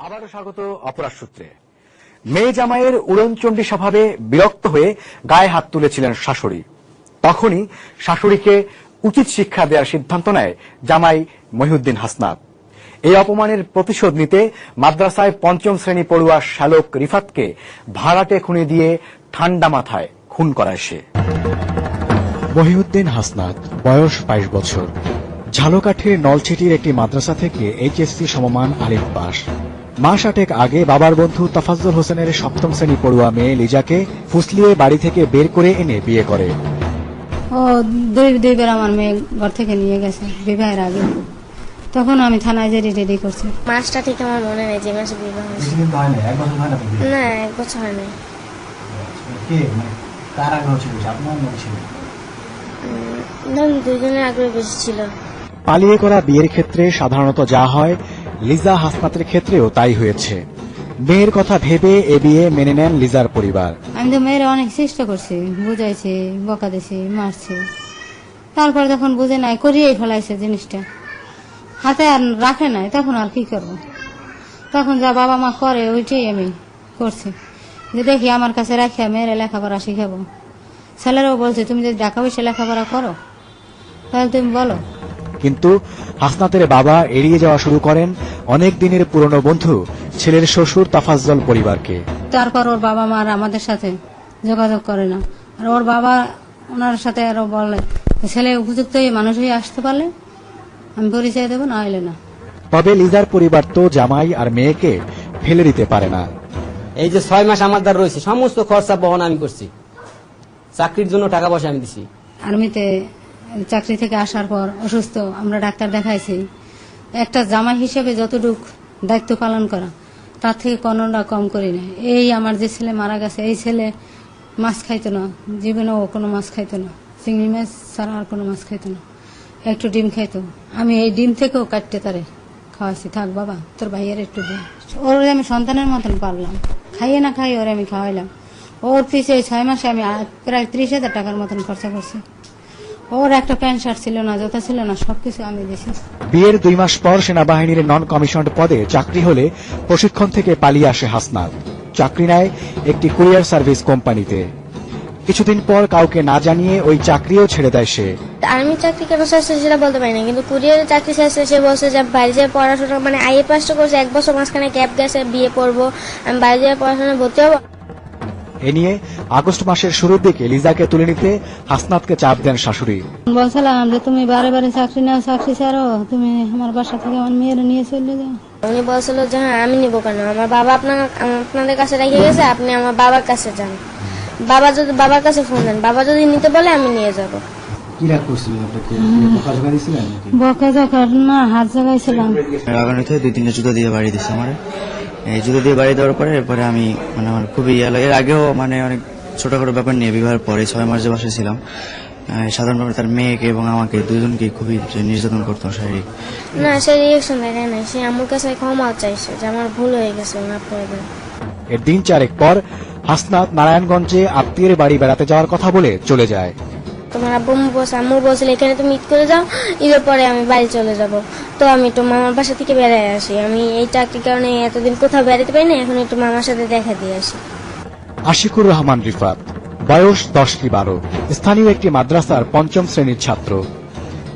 আবারও স্বাগত অপরাধ সূত্রে। মেয়ে জামাইয়ের উড়নচণ্ডী স্বভাবে বিরক্ত হয়ে গায়ে হাত তুলেছিলেন শাশুড়ি। তখনই শাশুড়িকে উচিত শিক্ষা দেওয়ার সিদ্ধান্ত নেয় জামাই মহিউদ্দিন হাসনাত। এই অপমানের প্রতিশোধ নিতে মাদ্রাসায় পঞ্চম শ্রেণী পড়ুয়া শ্যালক রিফাতকে ভাড়াটে খুনি দিয়ে ঠান্ডা মাথায় খুন করায় সে। মহিউদ্দিন হাসনাত, বয়স 22 বছর, ঝালকাঠির নলছিটির একটি মাদ্রাসা থেকে এইচএসসি সমমান আলিফ পাস। মাস 8 আগে বাবার বন্ধু তাফাজ্জল হোসেনের সপ্তম শ্রেণী পড়ুয়া মেয়ে লিজাকে ফুসলিয়ে বাড়ি থেকে বের করে এনে বিয়ে করে। ও দুইবার আমার মেয়ে ঘর থেকে নিয়ে গেছে বিবাহের আগে। তখন আমি থানায় যে রেডি করছি। মাসটা ঠিক আমার মনে নেই যে মাসে বিবাহ হয়েছে। না, 1 বছর হয় না। দুজনের আগ্রহ বেশি ছিল। পালিয়ে করা বিয়ের ক্ষেত্রে সাধারণত যা হয়, লিজা হাসনাতের ক্ষেত্রেও তাই হয়েছে। মেয়ের কথা ভেবে এ বিয়ে মেনে নেন লিজার পরিবার। আমি তো মেয়ের অনেক চেষ্টা করছি, বুঝাইছি, বকা দিছি, মারছি। তারপর যখন বুঝে নাই, করিয়েই ফেলাইছে জিনিসটা, হাতে আর রাখে নাই, তখন আর কি করবো? তখন যা বাবা মা করে ওইটাই আমি করছি, যে দেখি আমার কাছে রাখিয়া মেয়েরা লেখাপড়া শিখাবো। ছেলেরাও বলছে তুমি যদি টাকা পয়সা লেখাপড়া করো তাহলে তুমি বলো। কিন্তু হাসনাতের বাবা এড়িয়ে যাওয়া শুরু করেন অনেক দিনের পুরনো বন্ধু ছেলের শ্বশুর তাফাজ্জল পরিবারকে। তারপর ওর বাবা মা আমাদের সাথে যোগাযোগ করে না, আর ওর বাবা ওনার সাথে আরো বলে ছেলে উপযুক্ত মানুষ হয়ে আসতে পারলে আমি পরিচয় দেবো, না হইলে না। তবে লিজার পরিবার তো জামাই আর মেয়েকে ফেলে দিতে পারে না। এই যে 6 মাস আমার দ্বার রয়েছে, সমস্ত খরচা বহন আমি করছি, চাকরির জন্য টাকা পয়সা আমি দিছি। আর্মিতে চাকরি থেকে আসার পর অসুস্থ, আমরা ডাক্তার দেখাইছি। একটা জামাই হিসেবে যতটুক দায়িত্ব পালন করা তার থেকে কোনোটা কম করি না। এই আমার যে ছেলে মারা গেছে, এই ছেলে মাছ খাইতো না, জীবনেও কোনো মাছ খাইতো না, চিংড়ি মাছ ছাড়া আর কোনো মাছ খাইতো না, একটু ডিম খাইতো। আমি এই ডিম থেকেও কাটতে তারে খাওয়াইছি, থাক বাবা তোর ভাইয়ের একটু ডিম। ওর আমি সন্তানের মতন পারলাম, খাইয়ে না খাইয়ে ওরে আমি খাওয়াইলাম। ওর পিছিয়ে 6 মাসে আমি প্রায় 30,000 টাকার মতন খরচা করছি। ওর একটা প্যান্ট শার্ট ছিল না, জুতা ছিল না, সবকিছু আমি দিয়েছি। বিয়ের 2 মাস পর সেনাবাহিনীর নন কমিশনড পদে চাকরি হলে প্রশিক্ষণ থেকে পালিয়ে আসে হাসনাত। চাকরি নেয় একটি কুরিয়ার সার্ভিস কোম্পানিতে। কিছুদিন পর কাউকে না জানিয়ে ওই চাকরিও ছেড়ে দেয় সে। আর্মি চাকরি কেন শেষে সেটা বলতে পারি না, কিন্তু কুরিয়ারের চাকরি শেষে সে বলছে যে বাইরে যেয়ে পড়াশোনা, মানে আইএ পাসটা করছে, 1 বছর মাঝখানে গ্যাপ গেছে, বিয়ে পড়বো, আমি বাইরে যেয়ে পড়াশোনা ভর্তি হবো। এ নিয়ে আগস্ট মাসের শুরুর দিকে লিজাকে তুলে নিতে হাসনাতকে চাপ দেন শাশুড়ি। বলছিলাম যে তুমি বারে বারে চাকরি নাও, চাকরি ছাড়ো, তুমি আমার বাসা থেকে আমার মেয়ের নিয়ে চলে যাও। উনি বলছিল যে হ্যাঁ আমি নিবো কেন, আমার বাবা আপনাদের কাছে রেখে গেছে, আপনি আমার বাবার কাছে যান, বাবার কাছে ফোন দেন, বাবা যদি নিতে বলে আমি নিয়ে যাবো। বকাঝকা না, হাত জাগাইছিলাম। রাগানিতে 2-3টা জুতো দিয়ে বাড়ি দিচ্ছে আমার। এই জুতো দিয়ে বাড়ি দেওয়ার পরে এরপরে আমি মানে আমার খুবই ইয়ে লাগে। এর আগেও মানে অনেক ছোটখাটো ব্যাপার নিয়ে বিবাহের পরে 6 মাস যে বাসায় ছিলাম, সাধারণভাবে তার মেয়েকে এবং আমাকে দুজনকে খুবই নির্যাতন করতো শারীরিক। না, সে রিয়েকশন দেখায় না, সে আমার কাছে ক্ষমা চাইছে যে আমার ভুল হয়ে গেছে, মাফ করে দেন। এর দিন 4 পর হাসনাত নারায়ণগঞ্জে আত্মীয়ের বাড়ি বেড়াতে যাওয়ার কথা বলে চলে যায়। তোমার আম্মু বলছিল এখানে তুমি ঈদ করে যাও, ঈদের পরে আমি বাড়ি চলে যাব। তো আমি একটু মামার বাসা থেকে বেড়াই আসি, আমি এই চাকরির কারণে এতদিন কোথাও বেড়াতে পারি না, এখন একটু মামার সাথে দেখা দিয়ে আসি। আশিকুর রহমান রিফাত, বয়স 10 কি 12, স্থানীয় একটি মাদ্রাসার 5ম শ্রেণীর ছাত্র।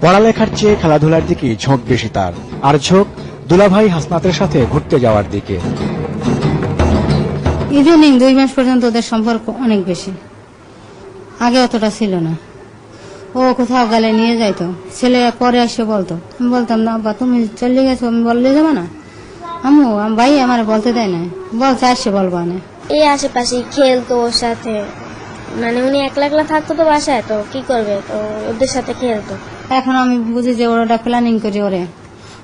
পড়ালেখার চেয়ে খেলাধুলার দিকে ঝোঁক বেশি তার, আর ঝোঁক দুলাভাই হাসনাতের সাথে ঘুরতে যাওয়ার দিকে। ইদানিং 2 মাস পর্যন্ত ওদের সম্পর্ক অনেক বেশি, আগে অতটা ছিল না। ও কোথাও গেলে নিয়ে যাইতো, ছেলে পরে এসে বলতো, আমি বলতাম না আব্বা তুমি চলে গেছো, আমি বললে যাবো না, আম্মু ভাই আমার বলতে দেয় না, বলছে আসে বলবা না। এই আশেপাশে খেলতো ওর সাথে, মানে উনি একলা একলা থাকতো তো বাসায়, তো কি করবে, তো ওদের সাথে খেলতো। এখন আমি বুঝি যে ওরা প্ল্যানিং করে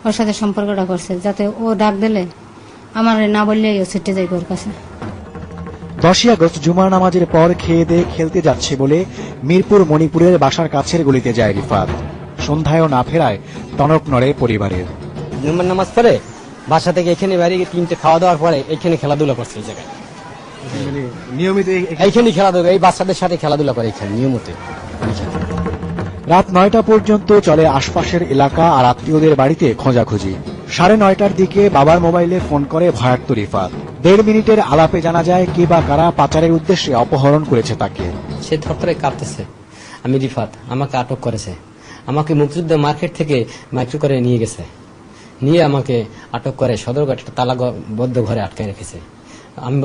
ওর সাথে সম্পর্কটা করছে, যাতে ও ডাক দিলে আমার না বললেই ও ছুটে যাইবে ওর কাছে। 10 আগস্ট জুমার নামাজের পর খেয়ে দিয়ে খেলতে যাচ্ছে বলে মিরপুর মণিপুরের বাসার কাছের গলিতে যায় রিফাত। সন্ধ্যায়ও না ফেরায় টনক নড়ে পরিবারের। জুমার নামাজ পড়ে বাসা থেকে এখানে বাইরে 3টে খাওয়া দাওয়ার পরে এখানে খেলাধুলা করছে, এই জায়গায় নিয়মিত এইখানে খেলাধুলা, এই বাচ্চাদের সাথে খেলাধুলা করে এখানে নিয়মিত। রাত 9টা পর্যন্ত চলে আশপাশের এলাকা আর আত্মীয়দের বাড়িতে খোঁজাখুঁজি। 9:30টার দিকে বাবার মোবাইলে ফোন করে ভয়ার্ত রিফাত। 1.5 মিনিটের আলাপে জানা যায় কে বা কারা পাচারের উদ্দেশ্যে অপহরণ করেছে তাকে। সে থরথরে কাঁপতেছে, আমি রিফাত, আমাকে আটক করেছে, আমাকে মুক্তিযুদ্ধ মার্কেট থেকে মাইক্রো করে নিয়ে গেছে, নিয়ে আমাকে আটক করে সদরঘাট একটা তালাবদ্ধ ঘরে আটকে রেখেছে।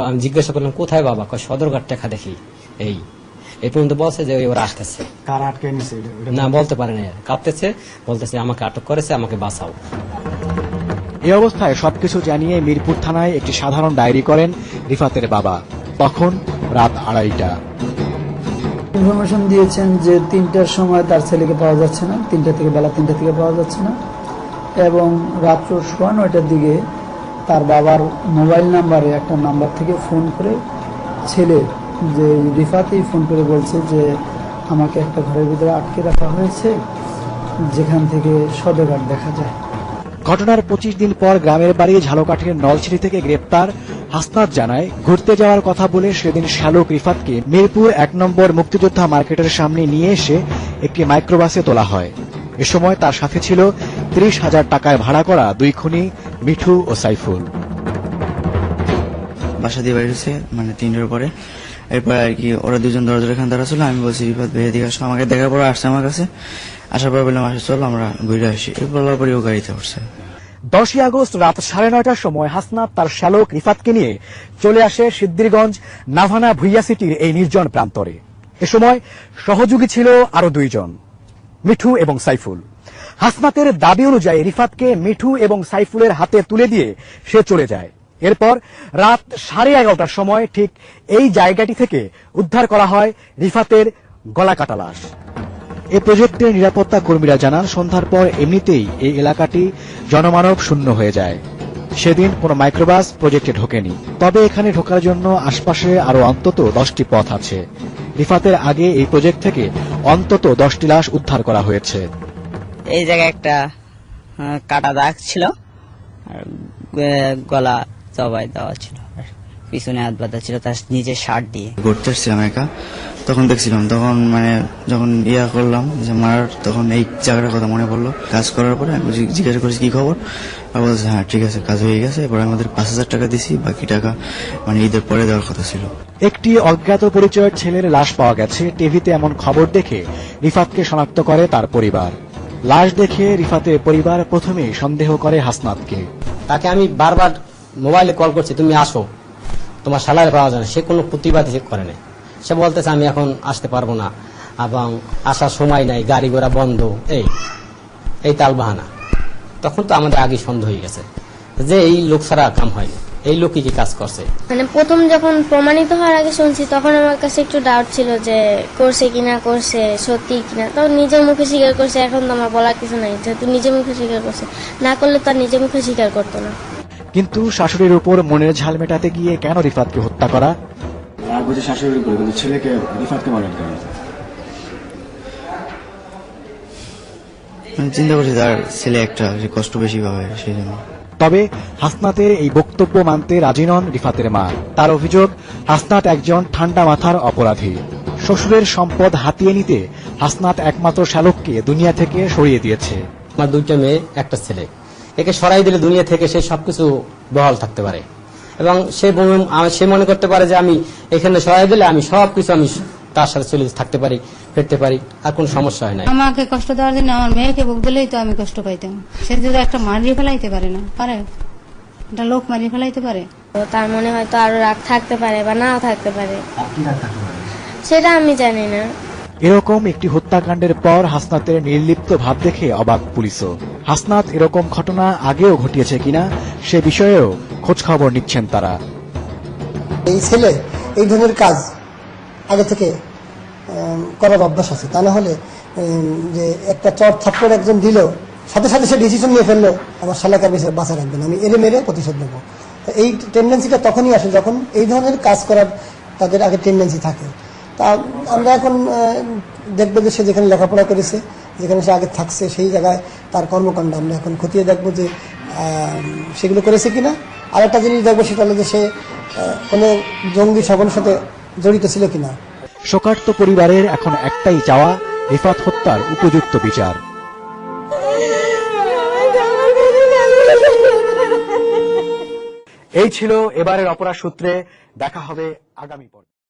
আমি জিজ্ঞাসা করলাম কোথায় বাবা, কয় সদরঘাট টেকা দেখি। এই পর্যন্ত বলছে যে ওরা আসতেছে, কারা আটকে নিছে না বলতে পারে না, কাঁপতেছে, বলতেছে আমাকে আটক করেছে, আমাকে বাঁচাও। এই অবস্থায় সবকিছু জানিয়ে মিরপুর থানায় একটি সাধারণ ডায়েরি করেন রিফাতের বাবা। তখন রাত 2:30টা। ইনফরমেশন দিয়েছেন যে 3টার সময় তার ছেলেকে পাওয়া যাচ্ছে না, বেলা 3টা থেকে পাওয়া যাচ্ছে না, এবং রাত্র 9:30টার দিকে তার বাবার মোবাইল নাম্বারে একটা নাম্বার থেকে ফোন করে ছেলে যে রিফাতেই ফোন করে বলছে যে আমাকে একটা ঘরের ভিতরে আটকে রাখা হয়েছে, যেখান থেকে সদরঘাট দেখা যায়। ঘটনার 25 দিন পর গ্রামের বাড়ি ঝালকাঠির নলছিটি থেকে গ্রেপ্তার হাসনাত জানায়, ঘুরতে যাওয়ার কথা বলে সেদিন শ্যালক রিফাতকে মিরপুর 1 নম্বর মুক্তিযোদ্ধা মার্কেটের সামনে নিয়ে এসে একটি মাইক্রোবাসে তোলা হয়। এ সময় তার সাথে ছিল 30,000 টাকায় ভাড়া করা 2 খুনি মিঠু ও সাইফুল। বাসা দিয়ে বাড়ি হচ্ছে মানে 3টার পরে। এরপর আর কি ওরা দুজন দরজার এখানে দাঁড়া ছিল, আমি বলছি রিফাত বেরিয়ে দিকে আসো। আমাকে দেখার পর আসছে আমার কাছে, আসার পর বললাম আসে চল আমরা ঘুরে আসি। এরপর পরে ও গাড়িতে উঠছে। 10ই আগস্ট রাত 9:30টার সময় হাসনাত তার শ্যালক রিফাতকে নিয়ে চলে আসে সিদ্দিরগঞ্জ নাভানা ভুইয়া সিটির এই নির্জন প্রান্তরে। এ সময় সহযোগী ছিল আরো 2 জন, মিঠু এবং সাইফুল। হাসনাতের দাবি অনুযায়ী রিফাতকে মিঠু এবং সাইফুলের হাতে তুলে দিয়ে সে চলে যায়। এরপর রাত 11:30টার সময় ঠিক এই জায়গাটি থেকে উদ্ধার করা হয় রিফাতের গলাকাটা লাশ। এই প্রজেক্টের নিরাপত্তা কর্মীরা জানান, সন্ধ্যার পর এমনিতেই এই এলাকাটি জনমানব শূন্য হয়ে যায়। সেদিন কোনো মাইক্রোবাস প্রজেক্টে ঢোকেনি। তবে এখানে ঢোকার জন্য আশপাশে আরো অন্তত 10টি পথ আছে। রিফাতের আগে এই প্রজেক্ট থেকে অন্তত 10টি লাশ উদ্ধার করা হয়েছে। এই জায়গায় একটা কাটা দাগ ছিল, আর গলা জবাই দেওয়া ছিল, পিছনে হাত বাঁধা ছিল তার নিজের শার্ট দিয়ে। ঘুরতে এসেছিলাম একা, তখন দেখছিলাম, তখন মানে যখন করলাম যে মারার, তখন এই জায়গাটার কথা মনে পড়লো। কাজ করার পরে আমি জিজ্ঞাসা করেছি কি খবর, আর বলছে হ্যাঁ ঠিক আছে কাজ হয়ে গেছে। এরপর আমাদের 5,000 টাকা দিছি, বাকি টাকা মানে ঈদের পরে দেওয়ার কথা ছিল। একটি অজ্ঞাত পরিচয়ের ছেলের লাশ পাওয়া গেছে। টিভিতে এমন খবর দেখে রিফাতকে শনাক্ত করে তার পরিবার। লাশ দেখে রিফাতের পরিবার প্রথমেই সন্দেহ করে হাসনাতকে। তাকে আমি বারবার মোবাইলে কল করছি, তুমি আসো, তোমার স্যালারি পাওয়া যায় না। সে কোনো প্রতিবাদই করে না। সে বলতেছে আমি এখন আসতে পারবো না, এবং আসার সময় নাই, গাড়ি ঘোড়া বন্ধ, এই তাল বাহানা। তখন তো আমাদের আগে সন্দেহ হয়ে গেছে যে এই লোক ছাড়া কাম হয়নি, এই লোকই কি কাজ করছে। মানে প্রথম যখন প্রমাণিত হওয়ার আগে শুনছি, তখন আমার কাছে একটু ডাউট ছিল যে করছে কিনা, করছে সত্যি কিনা। তখন নিজের মুখে স্বীকার করছে, এখন তো আমার বলার কিছু নাই, যেহেতু নিজের মুখে স্বীকার করছে। না করলে তো আর নিজের মুখে স্বীকার করতো না। কিন্তু শাশুড়ির উপর মনের ঝাল মেটাতে গিয়ে কেন রিফাতকে হত্যা করা? আর বুঝে শাশুড়ির উপরে, কিন্তু ছেলেকে রিফাতকে মারেন কেন? চিন্তা করছি তার ছেলে একটা, যে কষ্ট বেশি পাবে সেই জন্য। তবে হাসনাতের এই বক্তব্য মানতে রাজি নন রিফাতের মা। তার অভিযোগ, হাসনাত একজন ঠান্ডা মাথার অপরাধী। শ্বশুরের সম্পদ হাতিয়ে নিতে হাসনাত একমাত্র শ্যালককে দুনিয়া থেকে সরিয়ে দিয়েছে। আমার 2টা মেয়ে, একটা ছেলে, একে সরাই দিলে দুনিয়া থেকে সে সবকিছু বহাল থাকতে পারে, এবং সে মনে করতে পারে যে আমি এখানে সরাই দিলে আমি সবকিছু আমি তার সাথে চলে থাকতে পারি, ফিরতে পারি, আর কোনো সমস্যা হয় না। আমাকে কষ্ট দেওয়ার জন্য আমার মেয়েকে বুক দিলেই তো আমি কষ্ট পাইতাম। সে যদি একটা মারিয়ে ফেলাইতে পারে না, পারে একটা লোক মারিয়ে ফেলাইতে পারে, তো তার মনে হয়তো আরো রাগ থাকতে পারে বা নাও থাকতে পারে, সেটা আমি জানি না। এরকম একটি হত্যাকাণ্ডের পর হাসনাতের নির্লিপ্ত ভাব দেখে অবাক পুলিশও। হাসনাত এরকম ঘটনা আগেও ঘটিয়েছে কিনা সে বিষয়েও খোঁজ খবর নিচ্ছেন তারা। এই ছেলে এই ধরনের কাজ আগে থেকে করার অভ্যাস আছে। তা না হলে যে একটা চট থাপ্পড় একজন দিল, সাথে সাথে সে ডিসিশন নিয়ে ফেললো আমার শালাকে বাঁচা রাখবেন, আমি এলে মেরে প্রতিশোধ নেবো। এই টেন্ডেন্সিটা তখনই আসে যখন এই ধরনের কাজ করার তাদের আগে টেন্ডেন্সি থাকে। তা আমরা এখন দেখবো যে সে যেখানে লেখাপড়া করেছে, যেখানে সে আগে থাকছে, সেই জায়গায় তার কর্মকাণ্ড আমরা এখন খতিয়ে দেখবো যে সেগুলো করেছে কিনা। আর একটা জিনিস দেখবো, সেটা হলো যে সে কোনো জঙ্গি সংগঠনের সাথে জড়িত ছিল কিনা। শোকার্ত পরিবারের এখন একটাই চাওয়া, রিফাত হত্যার উপযুক্ত বিচার। এই ছিল এবারের অপরাধ সূত্রে। দেখা হবে আগামী পর্বে।